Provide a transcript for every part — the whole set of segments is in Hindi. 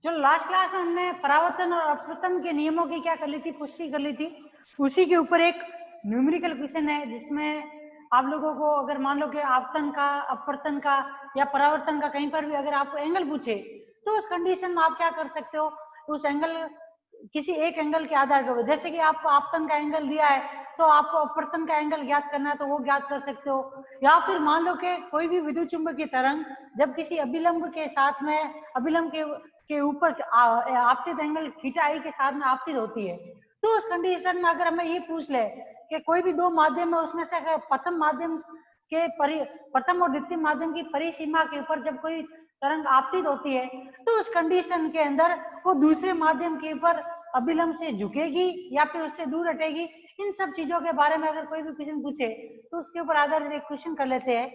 जो लास्ट क्लास में हमने परावर्तन और अपवर्तन के नियमों की क्या कर ली थी, पुष्टि कर ली थी, उसी के ऊपर एक न्यूमेरिकल क्वेश्चन है जिसमें आप लोगों को अगर मान लो कि आपतन का, अपवर्तन का या परावर्तन का कहीं पर भी अगर आपको एंगल पूछे तो उस कंडीशन में आप क्या कर सकते हो, उस एंगल किसी एक एंगल के आधार पर, जैसे कि आपको आपतन का एंगल दिया है तो आपको अपवर्तन का एंगल ज्ञात करना है तो वो ज्ञात कर सकते हो। या फिर मान लो कि कोई भी विद्युत चुंबकीय तरंग जब किसी अभिलंब के साथ में, अभिलंब के ऊपर आपतित एंगल थीटा आई के साथ में आपतित होती है, तो उस कंडीशन में अगर हमें ये पूछ ले कि कोई भी दो माध्यम है उसमें से अगर प्रथम माध्यम के प्रथम और द्वितीय माध्यम की परिसीमा के ऊपर जब कोई तरंग आपतित होती है तो उस कंडीशन के अंदर वो दूसरे माध्यम के ऊपर अभिलंब से झुकेगी या फिर उससे दूर हटेगी। इन सब चीजों के बारे में अगर कोई भी क्वेश्चन पूछे तो उसके ऊपर आधारित एक क्वेश्चन कर लेते हैं।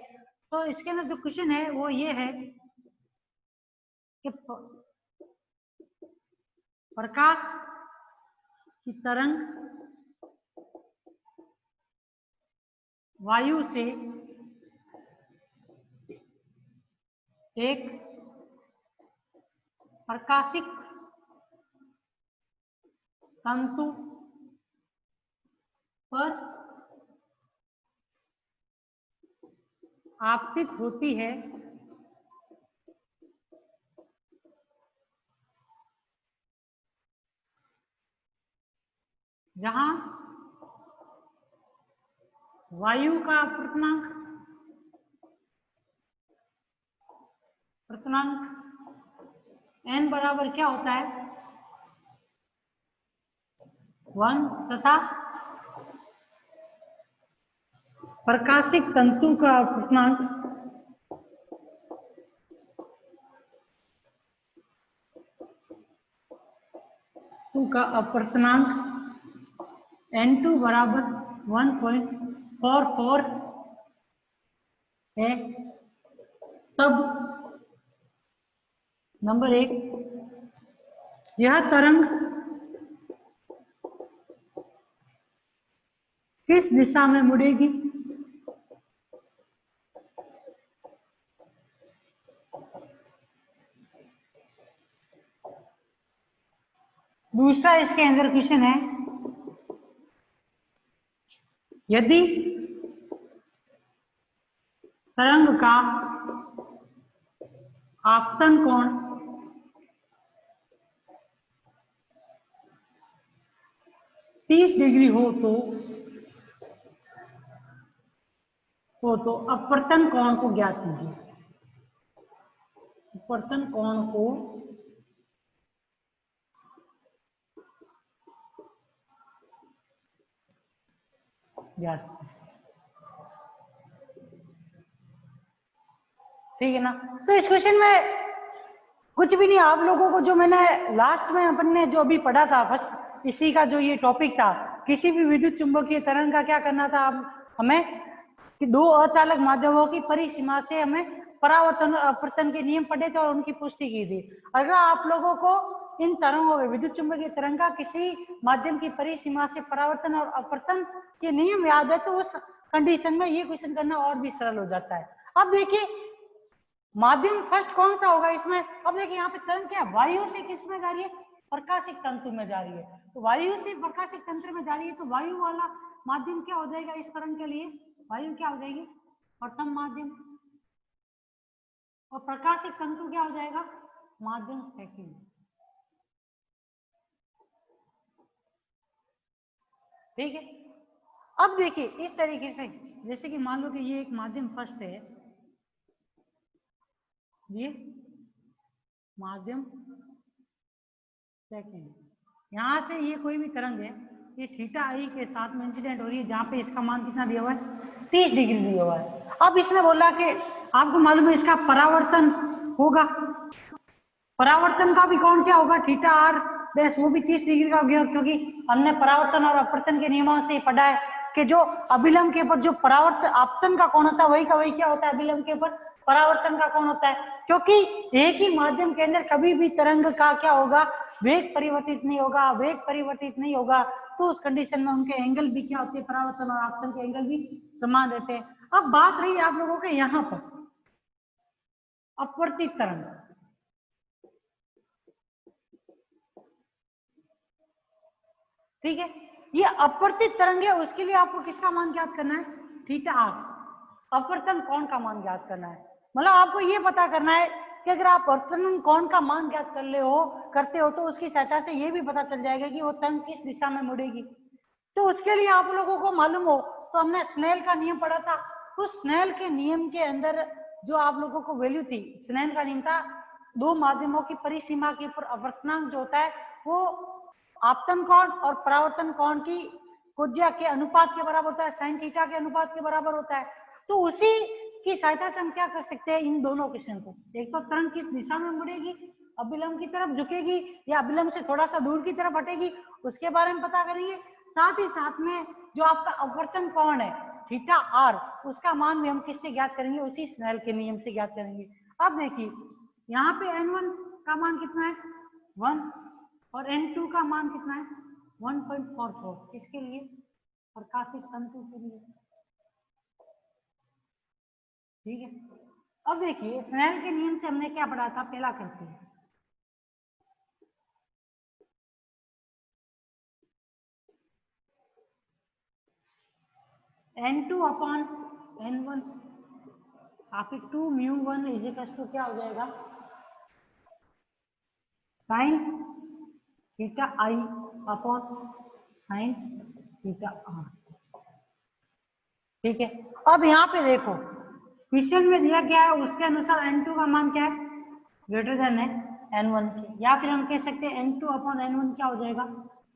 तो इसके अंदर जो क्वेश्चन है वो ये है कि प्रकाश की तरंग वायु से एक प्रकाशिक तंतु पर आपतित होती है जहां वायु का अपवर्तनांक n बराबर क्या होता है 1 तथा प्रकाशिक तंतु का अपवर्तनांक n2 बराबर 1.44 है। तब नंबर 1, यह तरंग किस दिशा में मुड़ेगी? दूसरा इसके अंदर क्वेश्चन है, यदि तरंग का आपतन कोण 30 डिग्री हो तो अपवर्तन कोण को ज्ञात कीजिए। अपवर्तन कोण को ज्ञात, ठीक है ना। तो इस क्वेश्चन में कुछ भी नहीं, आप लोगों को जो मैंने लास्ट में अपन ने जो अभी पढ़ा था फर्स्ट, इसी का जो ये टॉपिक था, किसी भी विद्युत चुंबकीय तरंग का क्या करना था हमें कि दो अचालक माध्यमों की परिसीमा से हमें परावर्तन और अपवर्तन के नियम पढ़े थे और उनकी पुष्टि की थी। अगर आप लोगों को इन तरंगों में विद्युत चुंबकीय तरंग का किसी माध्यम की परिसीमा से परावर्तन और अपवर्तन के नियम याद है तो उस कंडीशन में ये क्वेश्चन करना और भी सरल हो जाता है। अब देखिए माध्यम फर्स्ट कौन सा होगा इसमें, अब देखिए यहाँ पे तरंग क्या वायु से किस में जा रही है, प्रकाशिक तंतु में जा रही है। तो वायु से प्रकाशिक तंत्र में जा रही है तो वायु वाला माध्यम क्या हो जाएगा इस तरंग के लिए, वायु क्या हो जाएगी प्रथम माध्यम, और प्रकाशिक तंतु क्या हो जाएगा माध्यम सेकंड। ठीक है। अब देखिए इस तरीके से, जैसे कि मान लो कि ये एक माध्यम फर्स्ट है, ये माध्यम सेकंड, यहां से ये कोई भी तरंग है, ये थीटा आई के साथ में इंसिडेंट हो रही है जहां पे इसका मान कितना दिया हुआ है 30 डिग्री दिया हुआ है। अब इसने बोला कि आपको मालूम है इसका परावर्तन होगा, परावर्तन का भी कौन क्या होगा थीटा आर डैश, वो भी 30 डिग्री का होगा, क्योंकि हमने परावर्तन और अपवर्तन के नियमों से पढ़ा है कि जो अभिलंब के ऊपर जो परावर्तन आपतन का कोण होता है वही का वही क्या होता है अभिलंब के ऊपर परावर्तन का कोण होता है। क्योंकि एक ही माध्यम के अंदर कभी भी तरंग का क्या होगा वेग परिवर्तित नहीं होगा, वेग परिवर्तित नहीं होगा, तो उस कंडीशन में उनके एंगल भी क्या होते हैं, परावर्तन और आपतन के एंगल भी समान रहते हैं। अब बात रही आप लोगों के यहाँ पर अपवर्तित तरंग, ठीक है, ये अपवर्तित तरंग है, उसके लिए आपको किसका मान ज्ञात करना है, थीटा आर। अपवर्तन कोण का मान ज्ञात करना है, मतलब आपको ये पता करना है कि अगर आप अपवर्तन कोण का मान ज्ञात करते हो तो उसकी सहायता से ये भी पता चल जाएगा कि वो तरंग किस दिशा में मुड़ेगी। तो उसके लिए आप लोगों को मालूम हो तो हमने स्नेल का नियम पढ़ा था, उस स्नेल के नियम के अंदर जो आप लोगों को वैल्यू थी, स्नेल का नियम था दो माध्यमों की परिसीमा के ऊपर अपवर्तनांक जो होता है वो आपतन कोण और परावर्तन कोण की कोज्या के अनुपात के बराबर होता है, साइन थीटा के अनुपात के बराबर होता है। तो उसी की सहायता से हम क्या कर सकते हैं, इन दोनों क्वेश्चन को, एक तो तरंग किस दिशा में मुड़ेगी, अभिलंब की तरफ झुकेगी या अभिलंब से थोड़ा सा दूर की तरफ हटेगी, उसके बारे में पता करेंगे। साथ ही साथ में जो आपका अपवर्तन कोण है थीटा आर, उसका मान भी हम किससे ज्ञात करेंगे, उसी स्नेल के नियम से ज्ञात करेंगे। अब देखिए यहाँ पे n1 का मान कितना है 1 और n2 का मान कितना है 1.44, किसके लिए, प्रकाशित तंतु के लिए। ठीक है, अब देखिए स्नेल के नियम से हमने क्या पढ़ा था, पहला करते हैं। n2 अपॉन n1 आपके 2 μ1 इजिकल्स टू क्या हो जाएगा, sine theta I upon sine theta R. ठीक है, अब यहाँ पे देखो क्वेश्चन में दिया गया है उसके अनुसार n2 का मान क्या है, ग्रेटर देन है n1 के, या फिर हम कह सकते हैं n2 अपॉन n1 क्या हो जाएगा,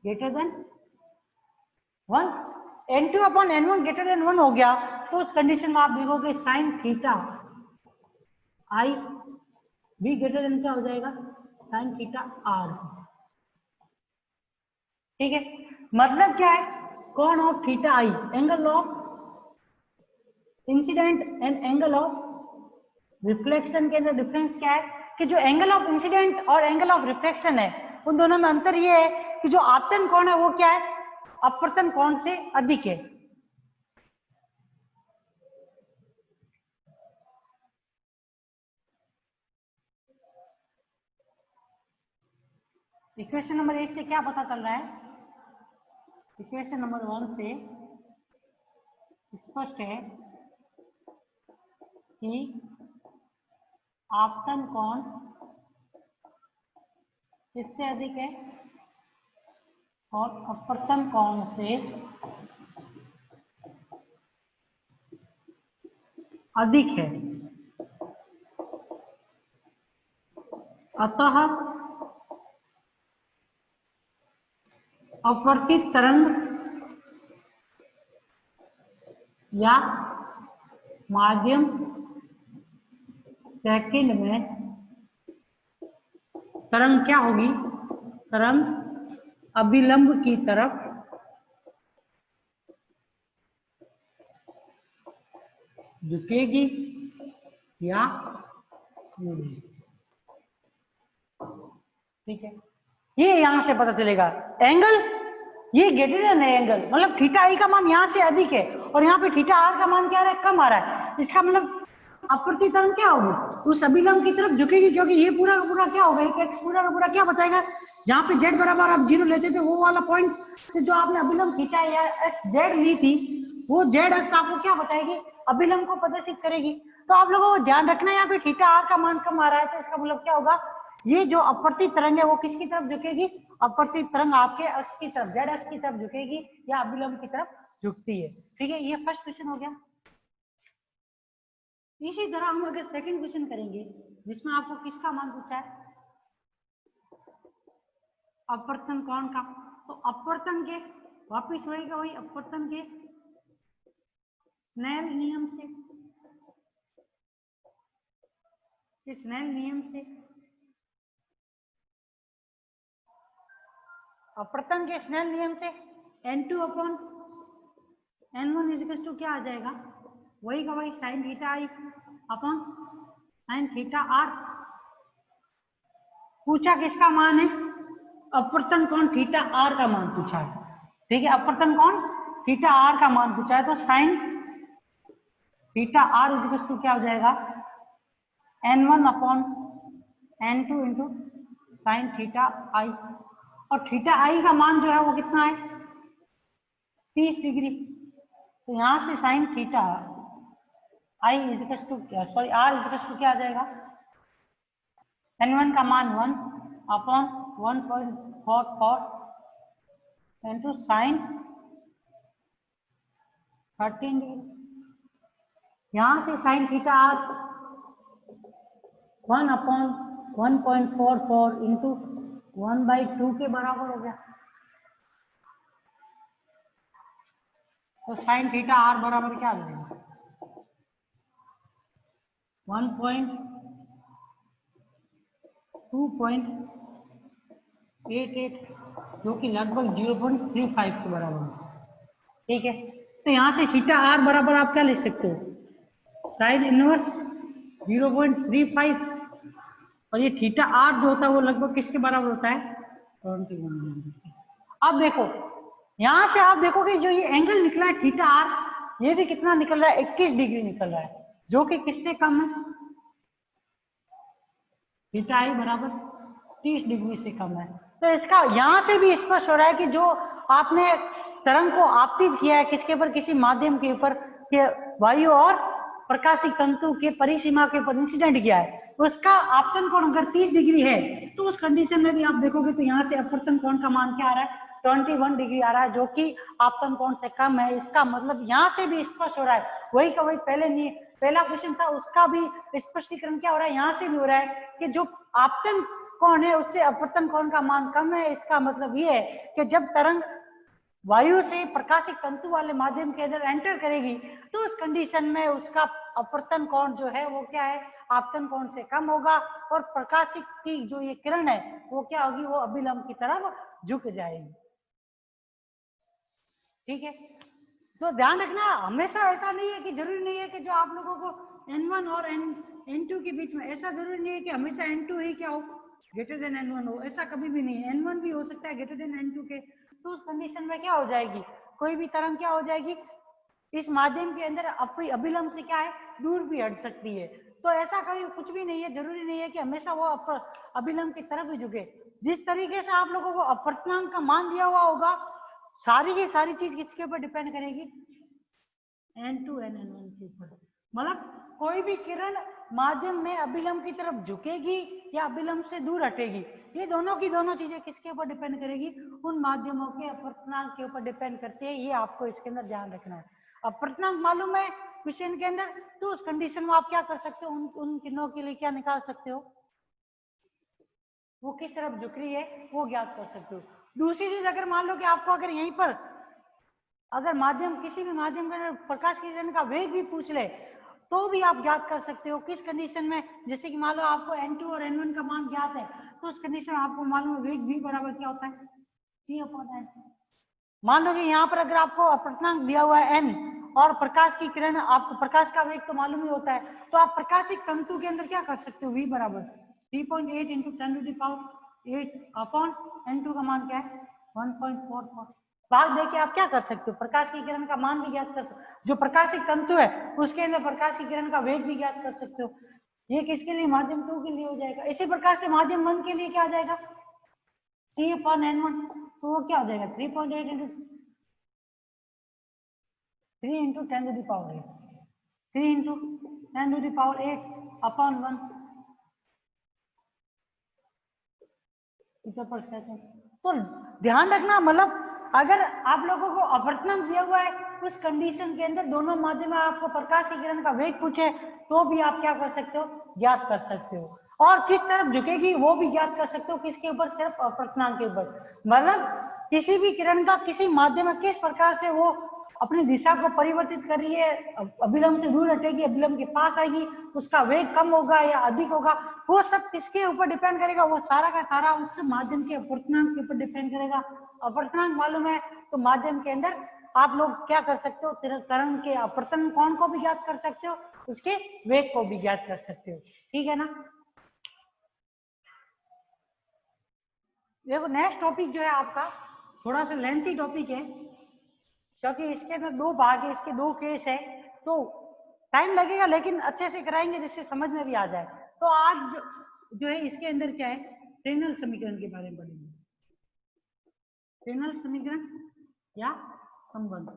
greater than 1। n2 upon n1 greater than 1 हो गया तो उस कंडीशन में आप देखोगे साइन थीटा आई भी ग्रेटर देन क्या हो जाएगा, साइन थीटा आर। ठीक है, मतलब क्या है, कोण of theta I, angle of incident and angle of reflection के अंदर डिफरेंस क्या है कि जो एंगल ऑफ इंसिडेंट और एंगल ऑफ रिफ्लेक्शन है उन दोनों में अंतर ये है कि जो आपतन कोण है वो क्या है, अपवर्तन कोण से अधिक है। इक्वेशन नंबर 1 से क्या पता चल रहा है, इक्वेशन नंबर 1 से स्पष्ट है कि आपतन कोण किससे अधिक है और अपवर्तन कोण से अधिक है, अतः अपवर्तित तरंग या माध्यम सेकंड में तरंग क्या होगी, तरंग अभिलंब की तरफ झुकेगी या मुड़ेगी। ठीक है, ये यहां से पता चलेगा एंगल ये ग्रेटर देन है, एंगल मतलब थीटा आई का मान यहाँ से अधिक है और यहाँ पे थीटा आर का मान क्या आ रहा है, कम आ रहा है। इसका मतलब अपवर्तित तरंग क्या होगी, उस अभिलंब की तरफ झुकेगी, क्योंकि ये पूरा का पूरा क्या होगा, एक एक्स पूरा का पूरा क्या बताएगा, जहाँ पे जेड बराबर आप 0 लेते थे वो वाला पॉइंट से जो आपने अभिलंब खींचा या एक्स जेड ली थी वो जेड एक्स आपको क्या बताएगी, अभिलंब को प्रदर्शित करेगी। तो आप लोगों को ध्यान रखना यहाँ पे थीटा आर का मान कम आ रहा है, तो इसका मतलब क्या होगा, ये जो अपवर्तित तरंग है वो किसकी तरफ झुकेगी, अपवर्तित तरंग आपके अक्ष की तरफ, जेड अक्ष की तरफ झुकेगी या अभिलंब की तरफ झुकती है। ठीक है, ये फर्स्ट क्वेश्चन हो गया। इसी तरह हम अगर सेकंड क्वेश्चन करेंगे जिसमें आपको किसका मान पूछा है, अपवर्तन कोण का, तो अपवर्तन के वापिस होएगा वही अपवर्तन के स्नेल नियम से, स्नेल नियम से अपवर्तन के स्नेल नियम से n2 अपॉन n1 इजिकल्स टू क्या आ जाएगा, वही का वही sine theta I upon sine theta R. पूछा किसका मान है, अपवर्तन कोण थीटा आर का मान पूछा है। ठीक है, अपवर्तन कोण थीटा आर का मान पूछा है, तो sine theta R equals to क्या हो जाएगा, n1 upon n2 into sine theta I, और थीटा आई का मान जो है वो कितना है 30 डिग्री। तो यहाँ से sine theta I equals to sorry R equals to क्या आ जाएगा, n1 का मान 1 अपॉन 1.44 इंटू साइन 13 डिग्री। यहाँ से sine theta R 1 upon 1.44 into 1/2 के बराबर हो गया। तो साइन थीटा आर बराबर क्या आ जाएगा, 1.288 जो कि लगभग 0.35 के बराबर है। ठीक है, तो यहाँ से थीटा आर बराबर आप क्या लिख सकते हो, साइन इनवर्स 0.35 और ये थीटा आर जो होता है वो लगभग किसके बराबर होता है, 21। अब देखो यहां से आप देखोगे जो ये एंगल निकला है थीटा आर, ये भी कितना निकल रहा है, 21 डिग्री निकल रहा है, जो कि किससे कम है, थीटा आई बराबर 30 डिग्री से कम है। तो इसका यहां से भी स्पष्ट हो रहा है कि जो आपने तरंग को आपतित किया है किसके ऊपर, किसी माध्यम के ऊपर, के वायु और प्रकाशिक तंतु के परिसीमा के ऊपर इंसिडेंट किया है, उसका आपतन कोण अगर 30 डिग्री है तो उस कंडीशन में भी आप देखोगे तो यहाँ से अपवर्तन कोण का मान क्या आ रहा है, 21 डिग्री आ रहा है, जो कि आपतन कोण से कम है। इसका मतलब यहाँ से भी स्पष्ट हो रहा है, वही का वही पहले नहीं, पहला क्वेश्चन था उसका भी स्पष्टीकरण क्या हो रहा है, यहाँ से भी हो रहा है कि जो आपतन कोण है उससे अपवर्तन कोण का मान कम है। इसका मतलब ये है कि जब तरंग वायु से प्रकाशिक तंतु वाले माध्यम के अंदर एंटर करेगी तो उस कंडीशन में उसका अपवर्तन कोण जो है वो क्या है, आपतन कोण से कम होगा और प्रकाशिक की जो ये किरण है वो क्या होगी, वो अभिलंब की तरफ झुक जाएगी। ठीक है, तो ध्यान रखना हमेशा ऐसा नहीं है कि जरूरी नहीं है कि जो आप लोगों को n1 और n2 के बीच में, ऐसा जरूरी नहीं है कि हमेशा n2 ही क्या हो, ग्रेटर देन n1 हो, ऐसा कभी भी नहीं है, n1 भी हो सकता है ग्रेटर देन n2 के। तो उस कंडीशन में क्या हो जाएगी, कोई भी तरंग क्या हो जाएगी इस माध्यम के अंदर अभिलंब से क्या है, दूर भी हट सकती है। तो ऐसा कभी कुछ भी नहीं है, जरूरी नहीं है कि हमेशा वो अभिलंब की तरफ ही झुके। जिस तरीके से आप लोगों को अपवर्तनांक का मान दिया हुआ होगा, सारी की सारी चीज किसके ऊपर डिपेंड करेगी, n2 n1 के ऊपर। मतलब कोई भी किरण माध्यम में अभिलंब की तरफ झुकेगी या अभिलंब से दूर हटेगी, ये दोनों की दोनों चीजें किसके ऊपर डिपेंड करेगी, उन माध्यमों के अपवर्तनांक के ऊपर डिपेंड करती है। ये आपको इसके अंदर ध्यान रखना है। अपवर्तनांक मालूम है क्वेश्चन के अंदर, तो उस कंडीशन में आप क्या कर सकते हो, उन किरणों के लिए क्या निकाल सकते हो, वो किस तरफ झुक रही है वो ज्ञात कर सकते हो। दूसरी चीज, अगर मान लो कि आपको अगर यहीं पर अगर माध्यम किसी भी माध्यम का प्रकाश की किरण का वेग भी पूछ ले तो भी आप ज्ञात कर सकते हो। किस कंडीशन में, जैसे कि मान लो आपको n2 और n1 का मान ज्ञात है तो उस कंडीशन में आपको मालूम है वेग v बराबर क्या होता है, c/n। मान लो कि यहाँ पर अगर आपको अपवर्तनांक दिया हुआ है n और प्रकाश की किरण, आपको प्रकाश का वेग तो मालूम ही होता है, तो आप प्रकाशिक तंतु के अंदर क्या कर सकते हो, v बराबर 3.8 इंटू 10⁸ अपॉन n2 का मान क्या है 1.44। भाग देके आप क्या कर सकते हो, प्रकाश की किरण का मान भी ज्ञात कर सकते हो, जो प्रकाशिक तंतु है उसके अंदर प्रकाश की किरण का वेग भी ज्ञात कर सकते हो। ये किसके लिए, माध्यम 2 के लिए हो जाएगा। इसी प्रकार से माध्यम 1 के लिए क्या आ जाएगा, c/n1, तो वो क्या हो जाएगा 3.8 into 3 into 10⁸ 3 into 10⁸ upon 1 metre पर सेकंड। तो ध्यान रखना, मतलब अगर आप लोगों को अपवर्तनांक दिया हुआ है उस कंडीशन के अंदर दोनों माध्यम में आपको प्रकाश की किरण का वेग पूछे तो भी आप क्या कर सकते हो, ज्ञात कर सकते हो। और किस तरफ झुकेगी वो भी ज्ञात कर सकते हो, किसके ऊपर, सिर्फ अपवर्तनांक के ऊपर। मतलब किसी भी किरण का किसी माध्यम में किस प्रकार से वो अपनी दिशा को परिवर्तित कर रही है, अभिलंब से दूर हटेगी, अभिलंब के पास आएगी, उसका वेग कम होगा या अधिक होगा, वो सब किसके ऊपर डिपेंड करेगा, वो सारा का सारा उस माध्यम के अपवर्तनांक के ऊपर डिपेंड करेगा। अपवर्तनांक मालूम है तो माध्यम के अंदर आप लोग क्या कर सकते हो, तरंग के अपवर्तन कोण को भी ज्ञात कर सकते हो, उसके वेग को भी ज्ञात कर सकते हो। ठीक है ना। देखो नेक्स्ट टॉपिक जो है आपका थोड़ा सा लेंथी टॉपिक है, क्योंकि इसके अंदर दो भाग है, इसके दो केस है, तो टाइम लगेगा लेकिन अच्छे से कराएंगे जिससे समझ में भी आ जाए। तो आज जो है इसके अंदर क्या है, फ्रेनेल समीकरण के बारे में पढ़ेंगे। फ्रेनेल समीकरण या संबंध।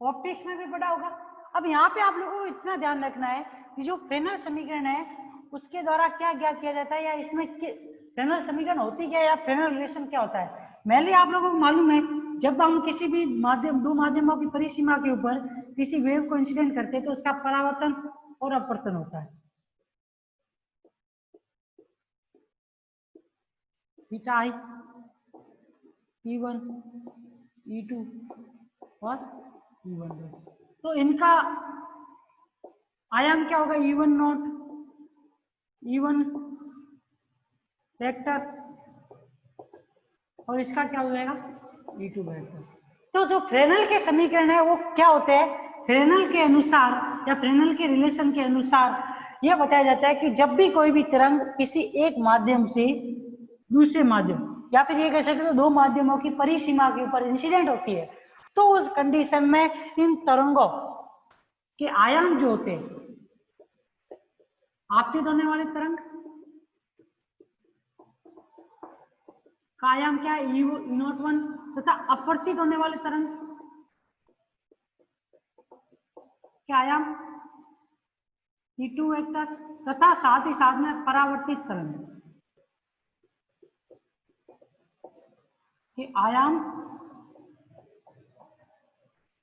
ऑप्टिक्स में भी पढ़ा होगा। अब यहाँ पे आप लोगों को इतना ध्यान रखना है कि जो फ्रेनेल समीकरण है उसके द्वारा क्या ज्ञात किया जाता है, या इसमें फ्रेनेल समीकरण होती क्या है, या फ्रेनेल रिलेशन क्या होता है। मेनली आप लोगों को मालूम है, जब हम किसी भी माध्यम, दो माध्यमों की परिसीमा के ऊपर किसी वेव को इंसिडेंट करते हैं तो उसका परावर्तन और अपवर्तन होता है। थीटा आई, E1, E2 और E1। तो इनका आयाम क्या होगा, E1 नॉट, E1 वेक्टर, और इसका क्या हो जाएगा, E2 वेक्टर। तो जो फ्रेनेल के समीकरण है वो क्या होते हैं, फ्रेनेल के अनुसार या फ्रेनेल के रिलेशन के अनुसार यह बताया जाता है कि जब भी कोई भी तरंग किसी एक माध्यम से दूसरे माध्यम, या फिर ये कह सकते हो दो माध्यमों की परिसीमा के ऊपर इंसिडेंट होती है, तो उस कंडीशन में इन तरंगों के आयाम जो होते हैं, आपतित होने वाले तरंग का आयाम क्या है, E01, तथा अपवर्तित होने वाले तरंग के आयाम E2 वेक्टर, तथा साथ ही साथ में परावर्तित तरंग के आयाम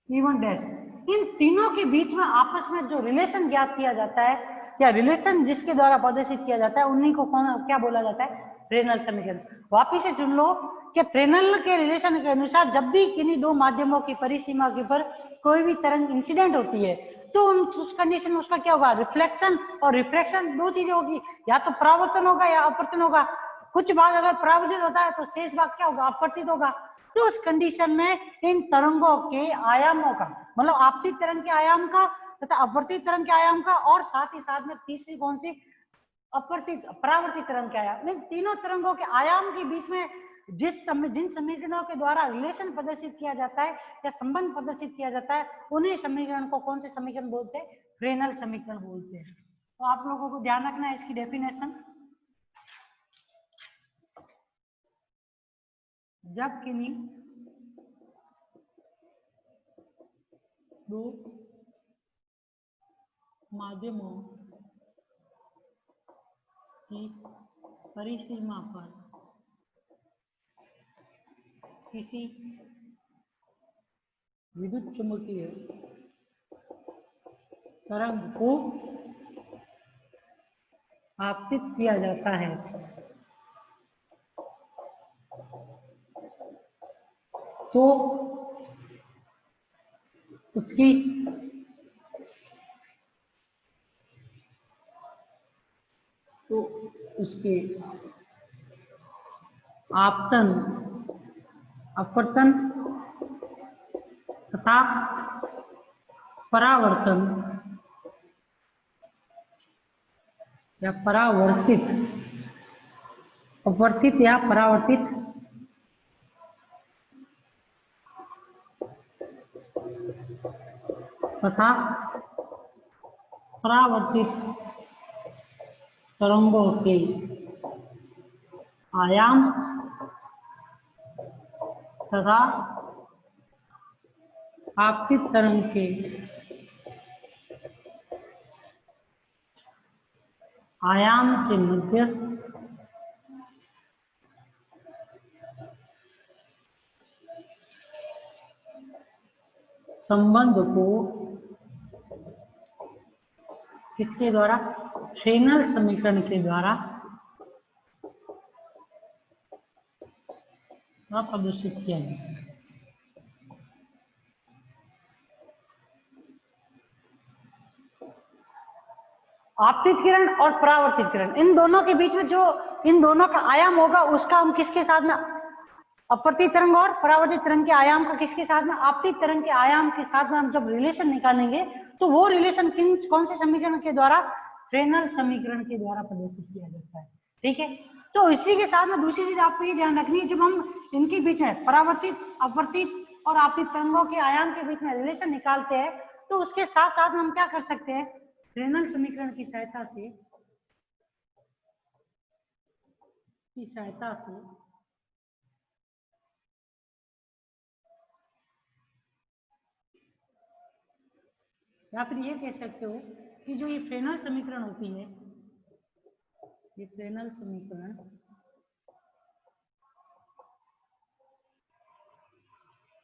E1 डैश। इन तीनों के बीच में आपस में जो रिलेशन ज्ञात किया जाता है, या रिलेशन जिसके द्वारा प्रदर्शित किया जाता है, उन्हीं को कौन क्या बोला जाता है, फ्रेनेल समीकरण। वापिस से सुन लो कि फ्रेनेल के रिलेशन के अनुसार जब भी किन्हीं दो माध्यमों की परिसीमा के ऊपर कोई भी तरंग इंसिडेंट होती है तो उस कंडीशन में उसका क्या होगा, रिफ्लेक्शन और रिफ्रैक्शन, दो चीजें होगी, या तो परावर्तन होगा या अपवर्तन होगा। कुछ भाग अगर परावर्तित होता है तो शेष भाग क्या होगा, अपवर्तित होगा। तो उस कंडीशन में इन तरंगों के आयामों का, मतलब आपतित तरंग के आयाम का तथा अपवर्तित तरंग के आयाम का, और साथ ही साथ में तीसरी कौन सी, अपवर्तित परावर्तित तरंग के आयाम, इन तीनों तरंगों के आयाम के बीच में जिन समीकरणों के द्वारा रिलेशन प्रदर्शित किया जाता है या संबंध प्रदर्शित किया जाता है, उन्हीं समीकरण को कौन से समीकरण बोलते हैं, फ्रेनेल समीकरण बोलते हैं। तो आप लोगों को ध्यान रखना है इसकी डेफिनेशन। जब किन्हीं दो माध्यमों की परिसीमा पर किसी विद्युत चुम्बकीय तरंग को आपतित किया जाता है तो उसकी उसके आपतन, अपवर्तन तथा परावर्तन या परावर्तित, अपवर्तित या परावर्तित तथा परावर्तित तरंगों के आयाम तथा आपतित तरंग के आयाम के मध्य संबंध को किसके द्वारा, फ्रेनेल समीकरण के द्वारा प्रदर्शित किया जाता है। आपतित किरण और परावर्तित किरण, इन दोनों के बीच में जो इन दोनों का आयाम होगा उसका हम किसके साथ में, अपवर्तित तरंग और परावर्तित तरंग के आयाम का किसके साथ में, आपतित तरंग के आयाम के साथ में हम जब रिलेशन निकालेंगे तो वो रिलेशन कौन से समीकरण के द्वारा, फ्रेनेल समीकरण के द्वारा प्रदर्शित किया जाता है। ठीक है, तो इसी के साथ में दूसरी चीज आपको ये ध्यान रखनी है, जब हम इनके बीच में परावर्तित, अपवर्तित और आपतित तरंगों के आयाम के बीच में रिलेशन निकालते हैं तो उसके साथ साथ में हम क्या कर सकते हैं, फ्रेनेल समीकरण की सहायता से या फिर ये कह सकते हो कि जो ये फ्रेनल समीकरण होती है, ये फ्रेनल समीकरण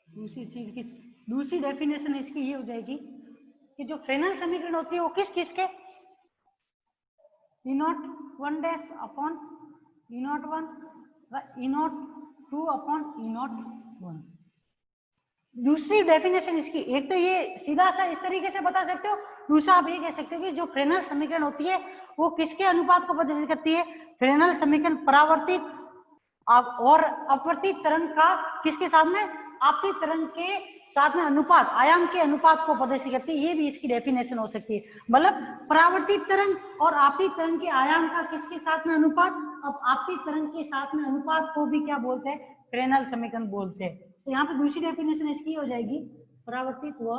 दूसरी चीज की दूसरी डेफिनेशन इसकी ये हो जाएगी कि जो फ्रेनल समीकरण होती है वो किस किस के E0 1 डैश अपॉन E0 1 व E0 2 अपॉन E0 1। दूसरी डेफिनेशन इसकी, एक तो ये सीधा सा इस तरीके से बता सकते हो, दूसरा आप ये कह सकते हो कि जो फ्रेनल समीकरण होती है वो किसके अनुपात को प्रदर्शित करती है, फ्रेनल समीकरण परावर्तित और अपवर्तित तरंग का किसके साथ में, आपतित तरंग के साथ में अनुपात, आयाम के अनुपात को प्रदर्शित करती है। ये भी इसकी डेफिनेशन हो सकती है। मतलब परावर्तित तरंग और आपतित तरंग के आयाम का किसके साथ में अनुपात, अब आपतित तरंग के साथ में अनुपात को भी क्या बोलते हैं, फ्रेनल समीकरण बोलते हैं। तो यहाँ पे दूसरी डेफिनेशन इसकी हो जाएगी, परावर्तित व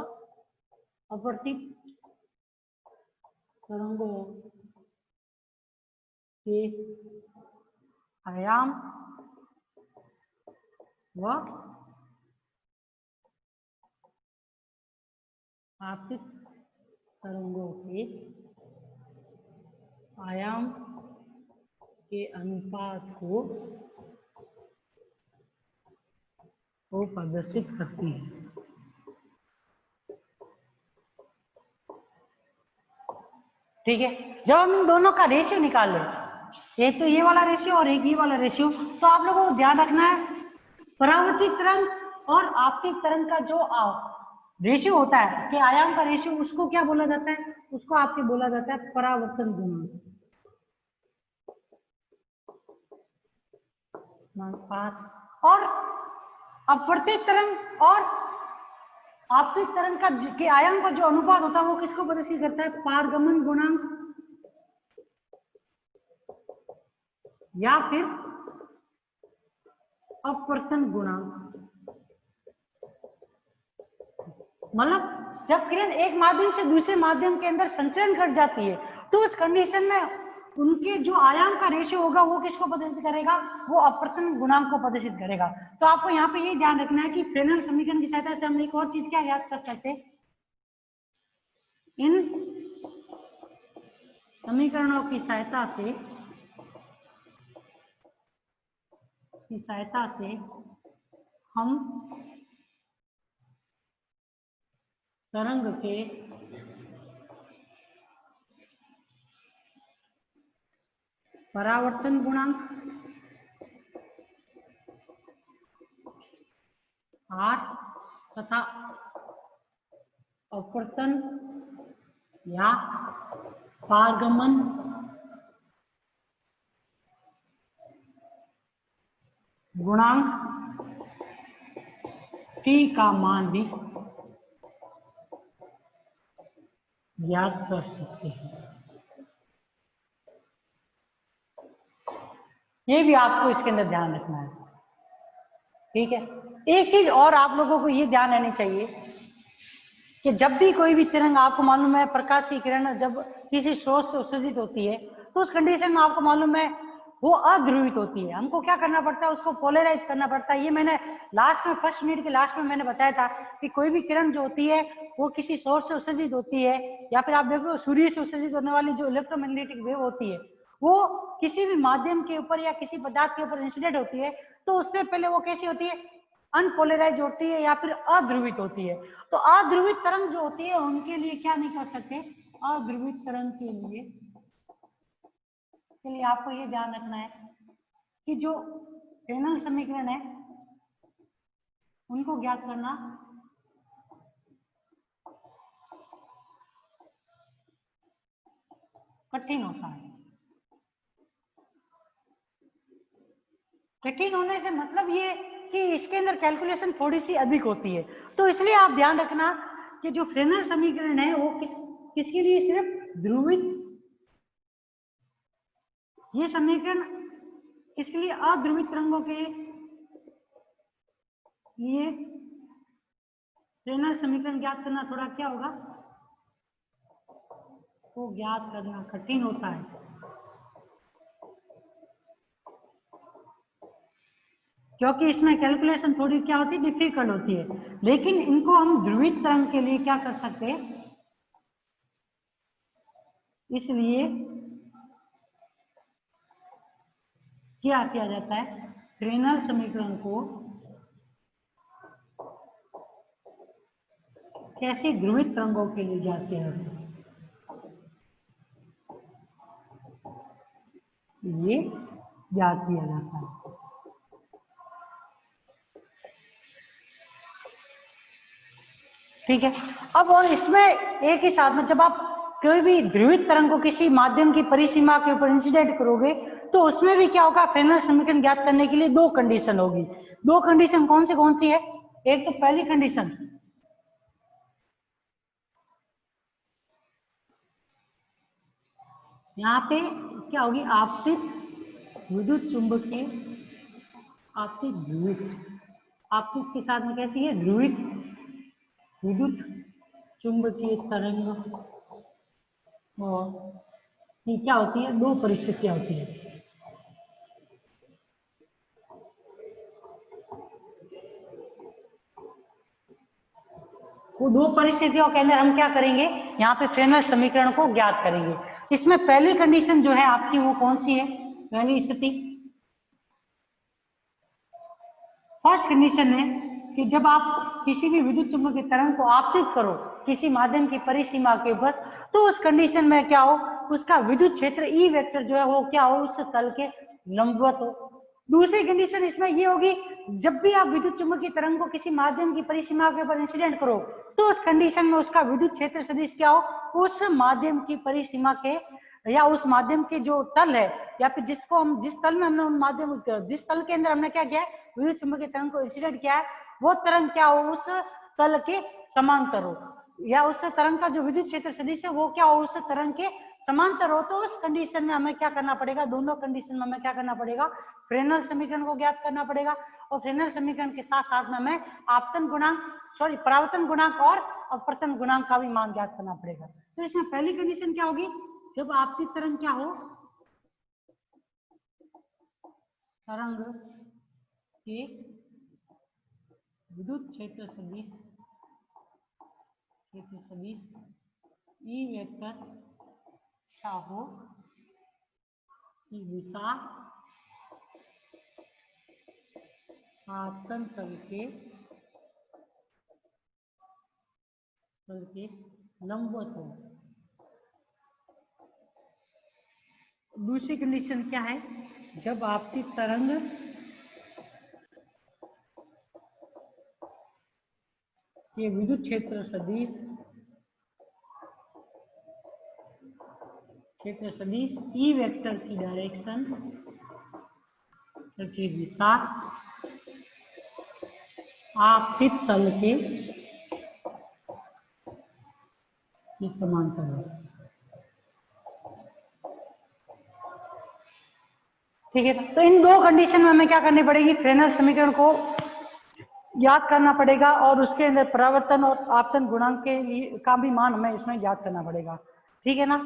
अपवर्तित तरंगों के आयाम व आपतित तरंगों के आयाम के अनुपात को प्रदर्शित करती है। ठीक है, जब हम इन दोनों का रेशियो निकाल लें, एक तो ये वाला रेशियो और एक ये वाला रेशियो, तो आप लोगों को ध्यान रखना है परावर्तित तरंग और आपतित तरंग का जो रेशियो होता है कि आयाम का रेशियो, उसको क्या बोला जाता है, उसको आपके बोला जाता है परावर्तन गुणांक। और अपवर्तित तरंग और आपतित तरंग का के आयाम का जो अनुपात होता है वो किसको प्रदर्शित करता है, पारगमन गुणांक या फिर अपवर्तन गुणांक। मतलब जब किरण एक माध्यम से दूसरे माध्यम के अंदर संचरण कर जाती है तो उस कंडीशन में उनके जो आयाम का रेशियो होगा वो किसको प्रदर्शित करेगा, वो अपवर्तन गुणांक को प्रदर्शित करेगा। तो आपको यहाँ पे ये ध्यान रखना है कि फ्रेनल समीकरण की सहायता से हम एक और चीज क्या याद कर सकते हैं, इन समीकरणों की सहायता से हम तरंग के परावर्तन गुणांक R तथा अपवर्तन या पारगमन गुणांक T का मान भी ज्ञात कर सकते हैं। ये भी आपको इसके अंदर ध्यान रखना है। ठीक है, एक चीज और आप लोगों को ये ध्यान रहनी चाहिए कि जब भी कोई भी तरंग, आपको मालूम है प्रकाश की किरण जब किसी स्रोत से उत्सर्जित होती है तो उस कंडीशन में आपको मालूम है वो अध्रुवित होती है। हमको क्या करना पड़ता है, उसको पोलराइज करना पड़ता है। ये मैंने लास्ट में, फर्स्ट मिनट के लास्ट में मैंने बताया था कि कोई भी किरण जो होती है वो किसी सोर्स से उत्सर्जित होती है, या फिर आप देखो सूर्य से उत्सर्जित होने वाली जो इलेक्ट्रोमैग्नेटिक वेव होती है वो किसी भी माध्यम के ऊपर या किसी पदार्थ के ऊपर इंसिडेंट होती है तो उससे पहले वो कैसी होती है, अनपोलराइज होती है या फिर अध्रुवित होती है। तो अध्रुवित तरंग जो होती है उनके लिए क्या नहीं कर सकते, अध्रुवित तरंग के लिए आपको ये ध्यान रखना है कि जो फ्रेनल समीकरण है उनको ज्ञात करना कठिन होता है। कठिन होने से मतलब ये कि इसके अंदर कैलकुलेशन थोड़ी सी अधिक होती है। तो इसलिए आप ध्यान रखना कि जो फ्रेनल समीकरण है वो किसके लिए, सिर्फ ध्रुवित, ये समीकरण इसके लिए अध्रुवित तरंगों के लिए फ्रेनल समीकरण ज्ञात करना थोड़ा क्या होगा, वो ज्ञात करना कठिन होता है। क्योंकि इसमें कैलकुलेशन थोड़ी क्या होती है, डिफिकल्ट होती है। लेकिन इनको हम ध्रुवित तरंग के लिए क्या कर सकते हैं, इसलिए क्या किया जाता है, फ्रेनेल समीकरण को कैसे ध्रुवित तरंगों के लिए ज्ञात किया जाता है, ये ज्ञात किया जाता है। ठीक है। अब और इसमें एक ही साथ में जब आप कोई भी ध्रुवित तरंग को किसी माध्यम की परिसीमा के ऊपर इंसिडेंट करोगे तो उसमें भी क्या होगा, फ्रेनेल समीकरण ज्ञात करने के लिए दो कंडीशन होगी। दो कंडीशन कौन सी है, एक तो पहली कंडीशन यहाँ पे क्या होगी, आपतित विद्युत चुंबकीय, आपतित ध्रुवित, आपतित के साथ में कैसी है, ध्रुवित विद्युत चुंबकीय तरंग। और ये क्या होती है, दो परिस्थितियां होती है। वो दो परिस्थितियों के अंदर हम क्या करेंगे, यहाँ पे फ्रेनेल समीकरण को ज्ञात करेंगे। इसमें पहली कंडीशन जो है आपकी वो कौन सी है, पहली स्थिति, फर्स्ट कंडीशन है कि जब आप किसी भी विद्युत चुंबकीय तरंग को आपतित करो किसी माध्यम की परिसीमा के ऊपर, तो उस कंडीशन में क्या हो, उसका विद्युत क्षेत्र ई वेक्टर जो है वो क्या हो, उस तल के लंबवत हो। दूसरी कंडीशन इसमें ये होगी, जब भी आप विद्युत चुंबकीय तरंग को किसी माध्यम की परिसीमा के ऊपर इंसिडेंट करो तो उस कंडीशन में उसका विद्युत क्षेत्र सदिश क्या हो, उस माध्यम की परिसीमा के या उस माध्यम के जो तल है या फिर जिसको हम जिस तल में हमने माध्यम जिस तल के अंदर हमने क्या किया है, विद्युत चुंबकीय तरंग को इंसिडेंट किया है, वो तरंग क्या हो, उस तल के समांतर हो, या उस तरंग का जो विद्युत क्षेत्र सदिश है वो क्या हो, उस तरंग के समांतर हो। तो उस कंडीशन में हमें क्या करना पड़ेगा, दोनों कंडीशन में हमें क्या करना पड़ेगा, फ्रेनेल समीकरण को ज्ञात करना पड़ेगा। और फ्रेनेल समीकरण के साथ साथ में हमें आपतन गुणांक परावर्तन गुणांक और अपवर्तन गुणांक का भी मान ज्ञात करना पड़ेगा। तो इसमें पहली कंडीशन क्या होगी, जब आपकी तरंग क्या हो, तरंग के विद्युत क्षेत्र सदिश ई वेक्टर क्या हो कि दिशा आपतन तल के लंबवत हो। दूसरी कंडीशन क्या है, जब आपकी तरंग के विद्युत क्षेत्र सदिश ई वेक्टर की डायरेक्शन की दिशा आपतित तल के समांतर है। ठीक है, तो इन दो कंडीशन में हमें क्या करनी पड़ेगी, फ्रेनेल समीकरण को याद करना पड़ेगा और उसके अंदर परावर्तन और आपतन गुणांक के लिए का भी मान हमें इसमें याद करना पड़ेगा। ठीक है ना।